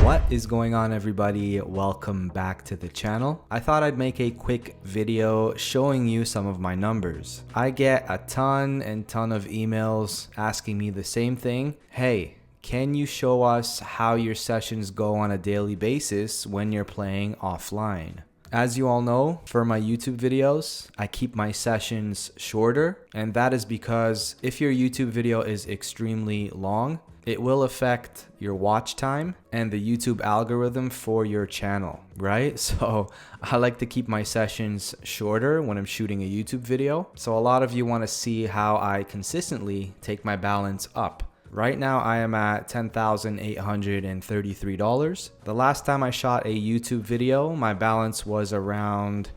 What is going on, everybody? Welcome back to the channel. I thought I'd make a quick video showing you some of my numbers. I get a ton of emails asking me the same thing. Hey, can you show us how your sessions go on a daily basis when you're playing offline? As you all know, for my YouTube videos, I keep my sessions shorter, and that is because if your YouTube video is extremely long, it will affect your watch time and the YouTube algorithm for your channel, right? So I like to keep my sessions shorter when I'm shooting a YouTube video. So a lot of you want to see how I consistently take my balance up. Right now, I am at $10,833. The last time I shot a YouTube video, my balance was around,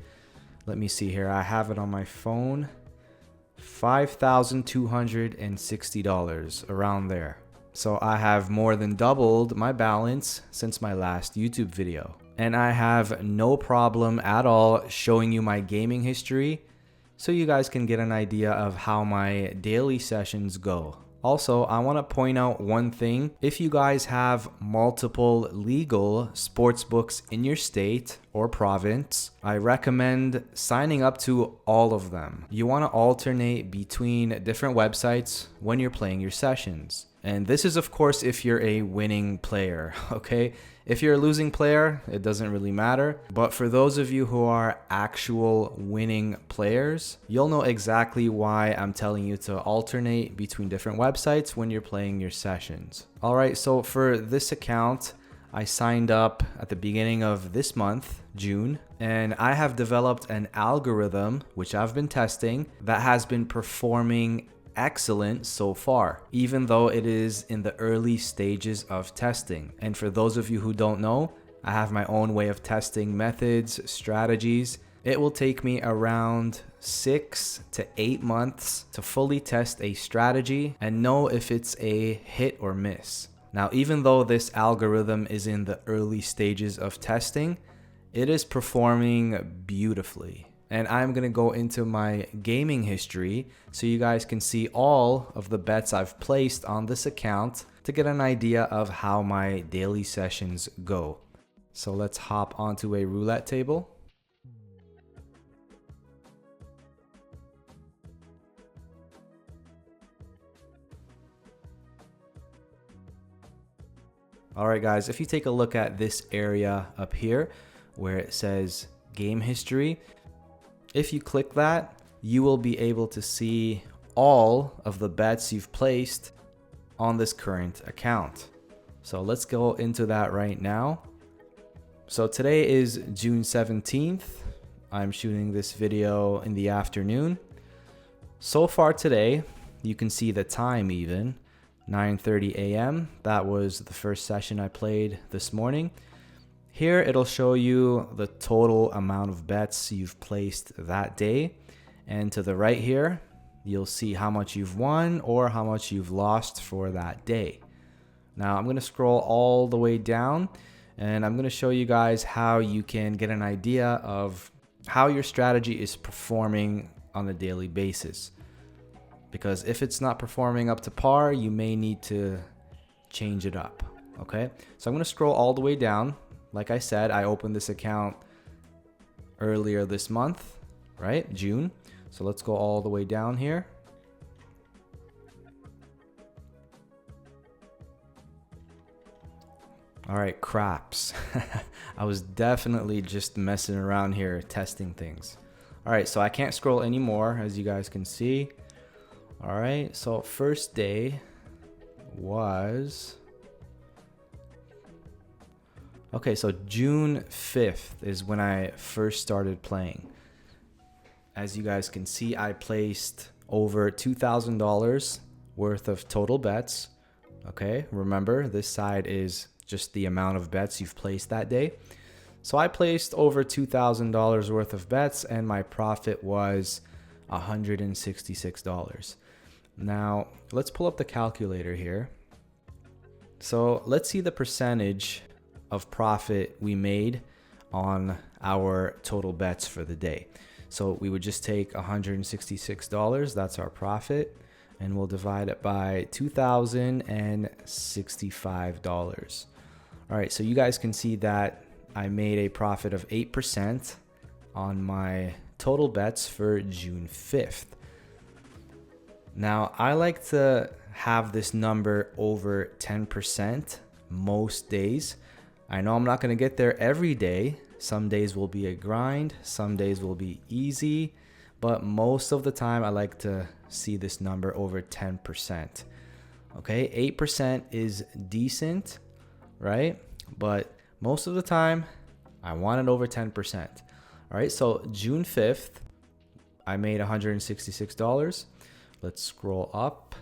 let me see here, I have it on my phone, $5,260, around there. So I have more than doubled my balance since my last YouTube video. And I have no problem at all showing you my gaming history so you guys can get an idea of how my daily sessions go. Also, I want to point out one thing. If you guys have multiple legal sports books in your state or province, I recommend signing up to all of them. You want to alternate between different websites when you're playing your sessions. And this is, of course, if you're a winning player, okay? If you're a losing player, it doesn't really matter. But for those of you who are actual winning players, you'll know exactly why I'm telling you to alternate between different websites when you're playing your sessions. All right, so for this account, I signed up at the beginning of this month, June, and I have developed an algorithm, which I've been testing, that has been performing excellent so far, even though it is in the early stages of testing. And for those of you who don't know, I have my own way of testing methods, strategies. It will take me around 6 to 8 months to fully test a strategy and know if it's a hit or miss. Now, even though this algorithm is in the early stages of testing, it is performing beautifully. And I'm going to go into my gaming history so you guys can see all of the bets I've placed on this account to get an idea of how my daily sessions go. So let's hop onto a roulette table. All right, guys, if you take a look at this area up here where it says game history, if you click that, you will be able to see all of the bets you've placed on this current account. So let's go into that right now. So today is June 17th. I'm shooting this video in the afternoon. So far today, you can see the time even, 9:30 a.m. That was the first session I played this morning. Here it'll show you the total amount of bets you've placed that day. And to the right here, you'll see how much you've won or how much you've lost for that day. Now I'm going to scroll all the way down and I'm going to show you guys how you can get an idea of how your strategy is performing on a daily basis. Because if it's not performing up to par, you may need to change it up. Okay, so I'm going to scroll all the way down. Like I said, I opened this account earlier this month, right? June. So let's go all the way down here. All right, craps. I was definitely just messing around here, testing things. All right, so I can't scroll anymore, as you guys can see. All right, so first day was... Okay, so June 5th is when I first started playing. As you guys can see, I placed over $2,000 worth of total bets. Okay, remember, this side is just the amount of bets you've placed that day. So I placed over $2,000 worth of bets and my profit was $166. Now, let's pull up the calculator here. So let's see the percentage of profit we made on our total bets for the day. So we would just take $166, that's our profit, and we'll divide it by $2,065. All right, so you guys can see that I made a profit of 8% on my total bets for June 5th. Now, I like to have this number over 10% most days. I know I'm not going to get there every day. Some days will be a grind, some days will be easy, but most of the time I like to see this number over 10%. Okay, 8% is decent, right? But most of the time I want it over 10%. All right, so June 5th, I made $166. Let's scroll up.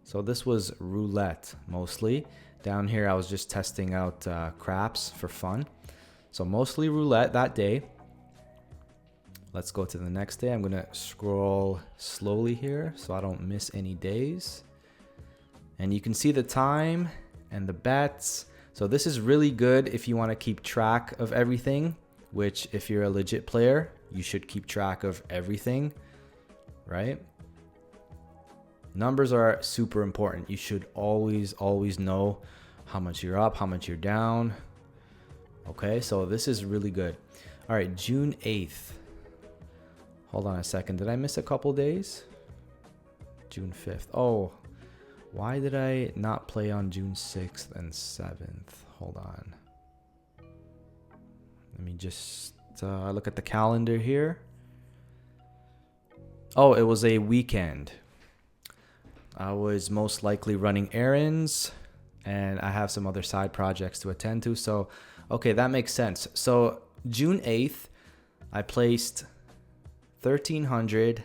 So this was roulette mostly. Down here, I was just testing out craps for fun. So mostly roulette that day. Let's go to the next day. I'm gonna scroll slowly here so I don't miss any days. And you can see the time and the bets. So this is really good if you want to keep track of everything, which if you're a legit player, you should keep track of everything, right? Numbers are super important. You should always know how much you're up, how much you're down. Okay, so this is really good. All right, June 8th. Hold on a second. Did I miss a couple days? June 5th. Oh, why did I not play on June 6th and 7th? Hold on. Let me just look at the calendar here. Oh, it was a weekend. I was most likely running errands and I have some other side projects to attend to. So, okay, that makes sense. So June 8th, I placed 1,300,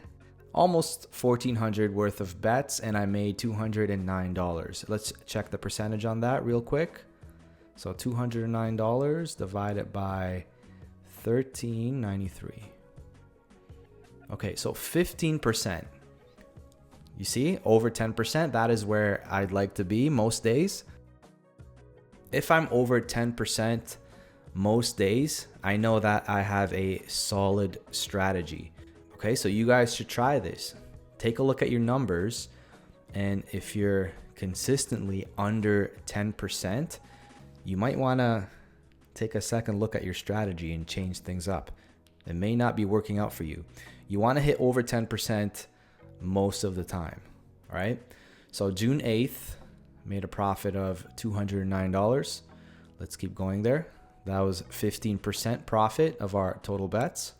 almost 1,400 worth of bets, and I made $209. Let's check the percentage on that real quick. So $209 divided by 1393. Okay, so 15%. You see, over 10%, that is where I'd like to be most days. If I'm over 10% most days, I know that I have a solid strategy. Okay, so you guys should try this. Take a look at your numbers, and if you're consistently under 10%, you might want to take a second look at your strategy and change things up. It may not be working out for you. You want to hit over 10% most of the time. All right, so June 8th made a profit of $209. Let's keep going there. That was 15% profit of our total bets.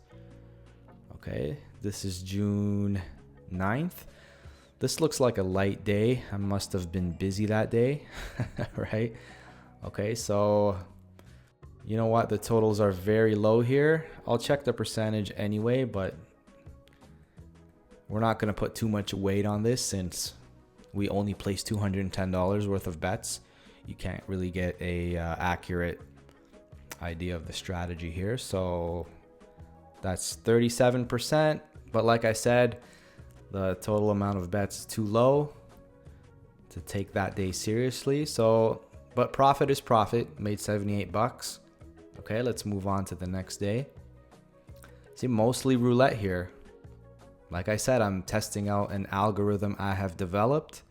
Okay, this is June 9th. This looks like a light day. I must have been busy that day, right? Okay, so you know what? The totals are very low here. I'll check the percentage anyway, but we're not going to put too much weight on this since we only placed $210 worth of bets. You can't really get a accurate idea of the strategy here. So that's 37%. But like I said, the total amount of bets is too low to take that day seriously. So, but profit is profit. Made $78. Okay, let's move on to the next day. See, mostly roulette here. Like I said, I'm testing out an algorithm I have developed.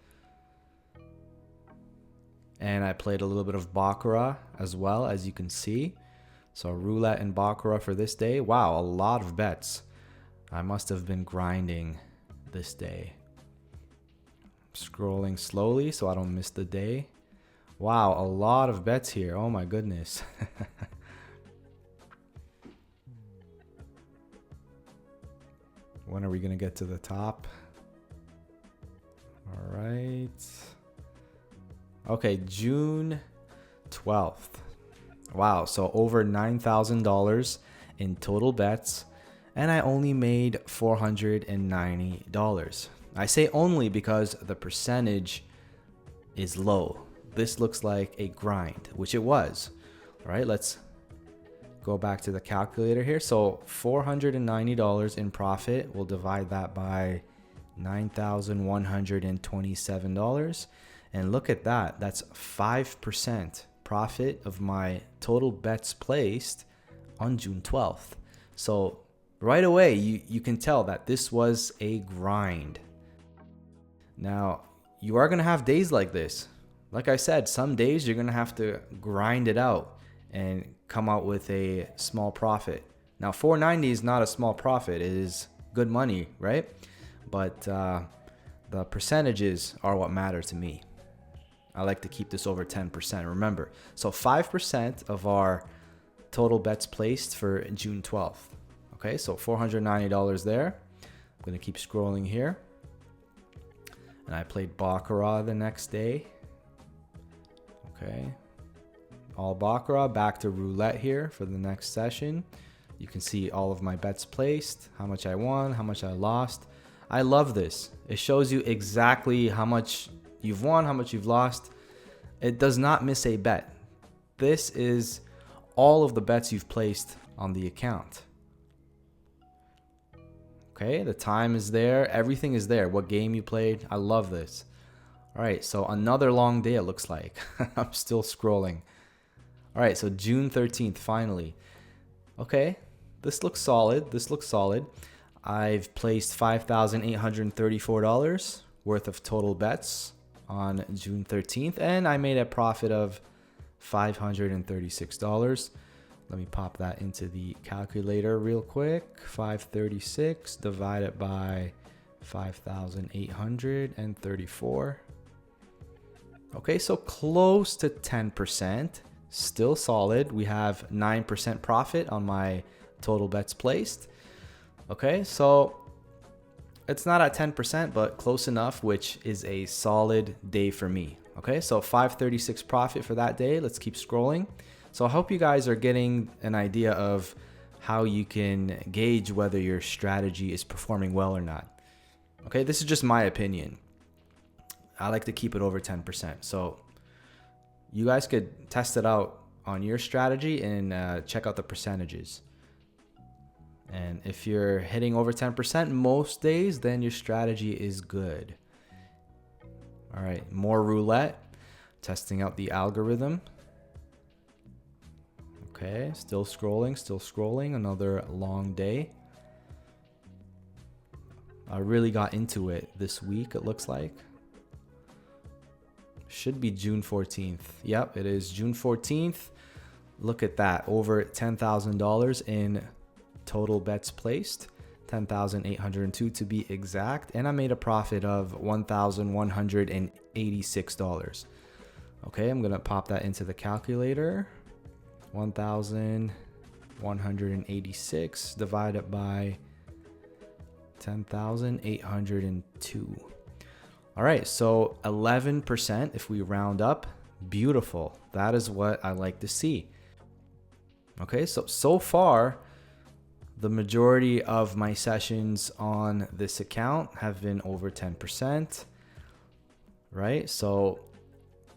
And I played a little bit of baccarat as well, as you can see. So roulette and baccarat for this day. Wow, a lot of bets. I must have been grinding this day. Scrolling slowly so I don't miss the day. Wow, a lot of bets here. Oh my goodness. When are we going to get to the top? All right. Okay, June 12th. Wow, so over $9,000 in total bets, and I only made $490. I say only because the percentage is low. This looks like a grind, which it was. All right, let's go back to the calculator here. So $490 in profit. We'll divide that by $9,127. And look at that. That's 5% profit of my total bets placed on June 12th. So right away, you can tell that this was a grind. Now, you are going to have days like this. Like I said, some days you're going to have to grind it out and come out with a small profit. Now, $4.90 is not a small profit. It is good money, right? But the percentages are what matter to me. I like to keep this over 10%. Remember, so 5% of our total bets placed for June 12th. Okay, so $490 there. I'm going to keep scrolling here. And I played baccarat the next day. Okay, all baccarat. Back to roulette here for the next session. You can see all of my bets placed, how much I won, how much I lost. I love this. It shows you exactly how much you've won, how much you've lost. It does not miss a bet. This is all of the bets you've placed on the account. Okay, the time is there. Everything is there. What game you played. I love this. All right, so another long day it looks like. I'm still scrolling. All right, so June 13th, finally. Okay, this looks solid. This looks solid. I've placed $5,834 worth of total bets on June 13th, and I made a profit of $536. Let me pop that into the calculator real quick. 536 divided by 5,834. Okay, so close to 10%, still solid. We have 9% profit on my total bets placed. Okay, so it's not at 10%, but close enough, which is a solid day for me. Okay, so 536 profit for that day. Let's keep scrolling. So I hope you guys are getting an idea of how you can gauge whether your strategy is performing well or not. Okay, this is just my opinion. I like to keep it over 10%. So you guys could test it out on your strategy and check out the percentages. And if you're hitting over 10% most days, then your strategy is good. All right, more roulette, testing out the algorithm. Okay, still scrolling, another long day. I really got into it this week, it looks like. Should be June 14th. Yep, it is June 14th. Look at that, over $10,000 in total bets placed, 10,802 to be exact, and I made a profit of $1,186. Okay, I'm gonna pop that into the calculator. 1,186 divided by 10,802. All right, so 11% if we round up. Beautiful. That is what I like to see. Okay, so far, the majority of my sessions on this account have been over 10%, right? So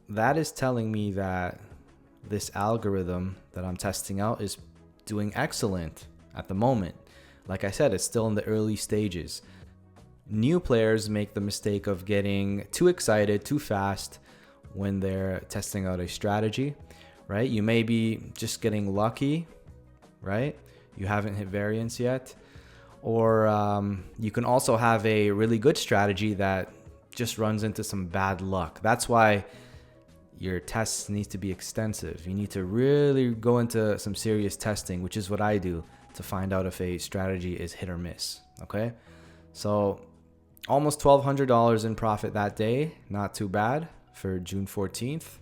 that is telling me that this algorithm that I'm testing out is doing excellent at the moment. Like I said, it's still in the early stages. New players make the mistake of getting too excited too fast when they're testing out a strategy, right? You may be just getting lucky, right? You haven't hit variance yet. Or you can also have a really good strategy that just runs into some bad luck. That's why your tests need to be extensive. You need to really go into some serious testing, which is what I do to find out if a strategy is hit or miss. Okay, so almost $1,200 in profit that day. Not too bad for June 14th.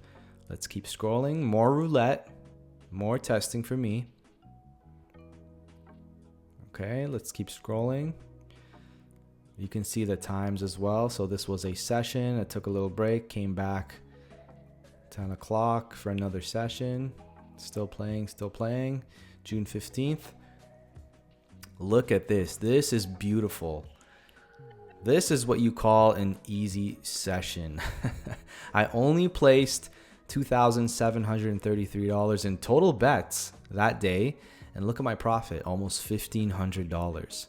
Let's keep scrolling. More roulette, more testing for me. Okay, let's keep scrolling. You can see the times as well. So this was a session. I took a little break, came back 10 o'clock for another session. Still playing. June 15th. Look at this. This is beautiful. This is what you call an easy session. I only placed $2,733 in total bets that day. And look at my profit, almost $1,500.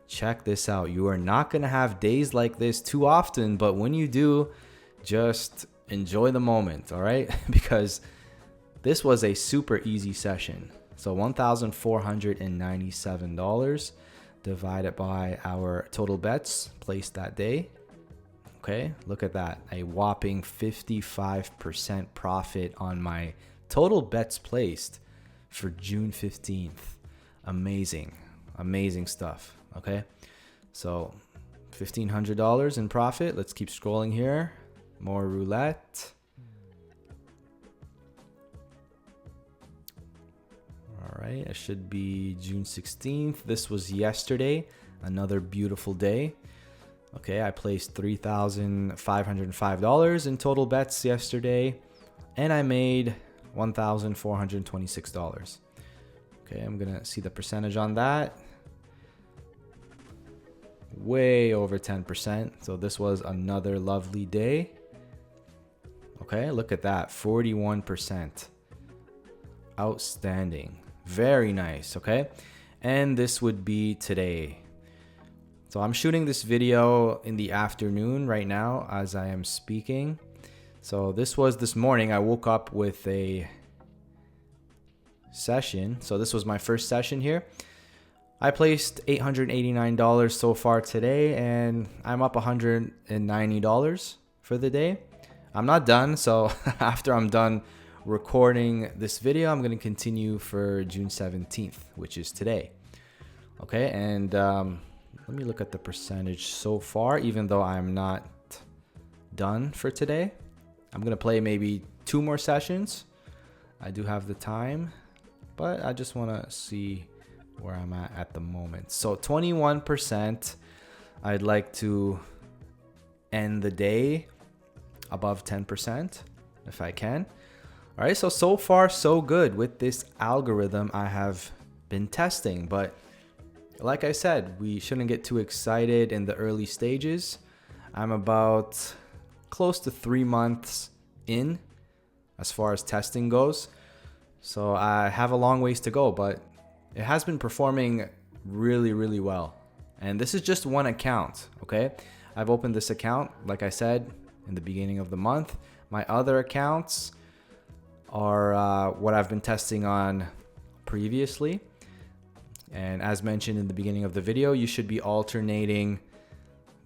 Check this out. You are not going to have days like this too often, but when you do, just enjoy the moment, all right? Because this was a super easy session. So $1,497 divided by our total bets placed that day. Okay, look at that. A whopping 55% profit on my total bets placed for June 15th. Amazing, amazing stuff. Okay, so $1,500 in profit. Let's keep scrolling here. More roulette. All right, it should be June 16th. This was yesterday. Another beautiful day. Okay, I placed $3,505 in total bets yesterday, and I made $1,426. Okay, I'm gonna see the percentage on that. Way over 10%. So this was another lovely day. Okay, look at that, 41%. Outstanding. Very nice. Okay, and this would be today. So I'm shooting this video in the afternoon right now as I am speaking. So this was this morning. I woke up with a session. So this was my first session here. I placed $889 so far today, and I'm up $190 for the day. I'm not done, so after I'm done recording this video, I'm going to continue for June 17th, which is today. Okay, and let me look at the percentage so far, even though I'm not done for today. I'm going to play maybe 2 more sessions. I do have the time, but I just want to see where I'm at the moment. So 21%. I'd like to end the day above 10% if I can. All right, so far so good with this algorithm I have been testing, but like I said, we shouldn't get too excited in the early stages. I'm about close to 3 months in as far as testing goes. So I have a long ways to go, but it has been performing really, really well. And this is just one account, okay? I've opened this account, like I said, in the beginning of the month. My other accounts are what I've been testing on previously. And as mentioned in the beginning of the video, you should be alternating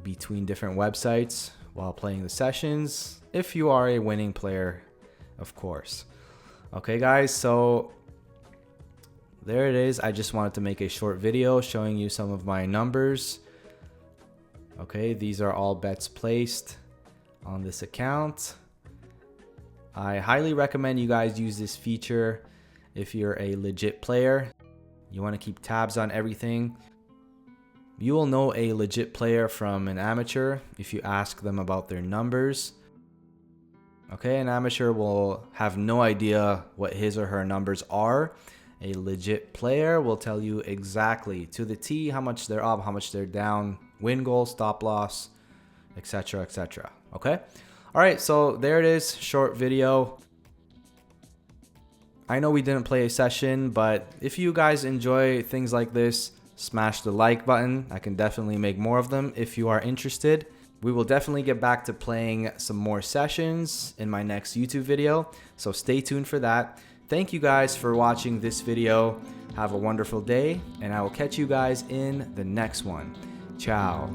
between different websites while playing the sessions, if you are a winning player, of course. Okay, guys, so there it is. I just wanted to make a short video showing you some of my numbers. Okay, these are all bets placed on this account. I highly recommend you guys use this feature if you're a legit player. You want to keep tabs on everything. You will know a legit player from an amateur if you ask them about their numbers. Okay, an amateur will have no idea what his or her numbers are. A legit player will tell you exactly to the T how much they're up, how much they're down, win goal, stop loss, etc., etc. Okay? All right, so there it is, short video. I know we didn't play a session, but if you guys enjoy things like this, smash the like button. I can definitely make more of them if you are interested. We will definitely get back to playing some more sessions in my next YouTube video, so stay tuned for that. Thank you guys for watching this video. Have a wonderful day, and I will catch you guys in the next one. Ciao.